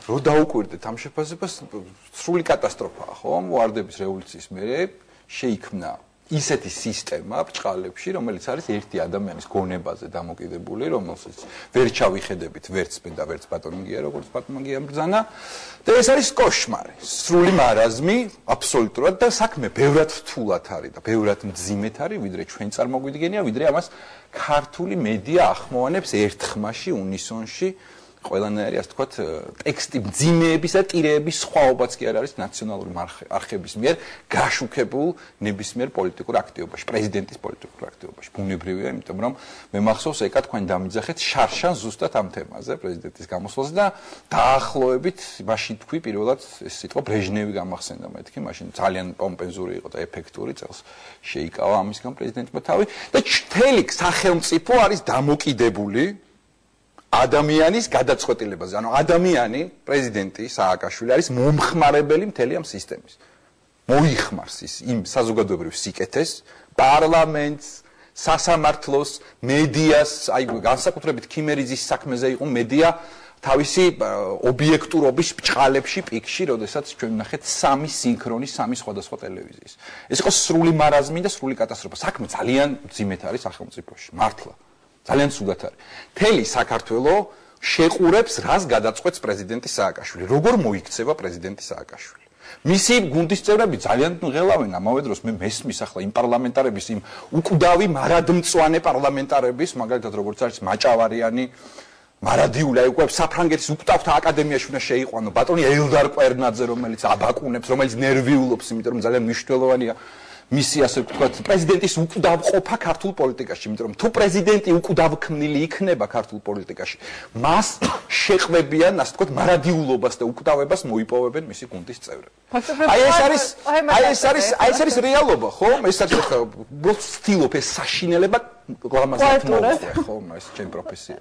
რო დაუკვირდეთ ამ შეფასებას, სრული კატასტროფაა, ხო? ვარდების რევოლუციის მერე შეიქმნა ისეთი სისტემა ბრჭყალებში, რომელიც არის ერთი ადამიანის გონებაზე დამოკიდებული, რომელსაც ვერ ჩავიხედებით ვერც მე და ვერც ბატონგია, როგორც ბატონგია ბრძანა, და ეს არის კოშმარი, სრული მარაზმი, აბსოლუტურად და საქმე ბევრად რთულად არის და ბევრად მძიმედ არის, ვიდრე ჩვენ წარმოგვიდგენია, ვიდრე ამას ქართული მედია ახმოვანებს ერთხმაში, უნისონში. ყველანაირი ასე ვთქვათ ტექსტი მძიმეების და ტირეების სხვაობაც კი არ არის ნაციონალური არხების მიერ გაშუქებულ ნებისმიერ პოლიტიკურ აქტივობაში, პრეზიდენტის პოლიტიკურ აქტივობაში. ბუნებრივია, იმიტომ რომ მე მახსოვს ეკა თქვენ დამიძახეთ შარშან ზუსტად ამ თემაზე პრეზიდენტის გამოსვლაზე და დაახლოებით მაშინ თქვი პირველად ეს სიტყვა ბრეჟნევი გამახსენდა მეთქი, მაშინ ძალიან პომპეზური იყო და ეფექტური წელს შეიკავა ამისგან პრეზიდენტმა თავი და მთელი სახელმწიფო არის დამოკიდებული ადამიანის გადაწყვეტილებაზე. ანუ ადამიანი, პრეზიდენტი სააკაშვილი არის მომხმარებელი მთელი ამ სისტემის. მოიხმარს ის იმ საზოგადოებრივ სიკეთეს, პარლამენტს, სასამართლოს, მედიას, აი განსაკუთრებით ქიმერიძის საქმეზე იყო მედია თავისი ობიექტურობის ბრჭყალებში, პიკში, როდესაც ჩვენ ვნახეთ სამი სინქრონი, სამი სხვადასხვა ტელევიზიის. ეს იყო სრული მარაზმი და სრული კატასტროფა. საქმე ძალიან მძიმედ არის სახელმწიფოში, მართლა. ძალიან ცუდად არის. მთელი საქართველო შეყურებს, რას გადაწყვეტს პრეზიდენტი სააკაშვილი. როგორ მოიქცევა პრეზიდენტი სააკაშვილი. მისი გუნდის წევრები ძალიან ღელავენ ამავე დროს მე მესმის ახლა იმ პარლამენტარების, იმ უკვდავი მარადმწვანე პარლამენტარების, მაგალითად როგორც არის მაჭავარიანი, მარადიული, აი უკვე საფრანგეთის უკვდავთა აკადემიაში უნდა შეიყვანო ბატონი ელდარ კვერნაძე, რომელიც აბაკუნებს, რომელიც ნერვიულობს, იმიტომ რომ ძალიან მნიშვნელოვანია მისი ასე ვთქვათ პრეზიდენტის უკვდავყოფა ქართულ პოლიტიკაში, იმიტომ რომ თუ პრეზიდენტი უკვდავქმნილი იქნება ქართულ პოლიტიკაში, მას შეყვებიან, ასე ვთქვათ, მარადიულობას და უკვდავებას მოიპოვებენ მისი გუნდის წევრები. აი ეს არის რეალობა, ხო? ეს არის ხა ვცდილობ ეს საშინელება გლამაზად მოვხდე, ხო? ეს ჩემი პროფესია.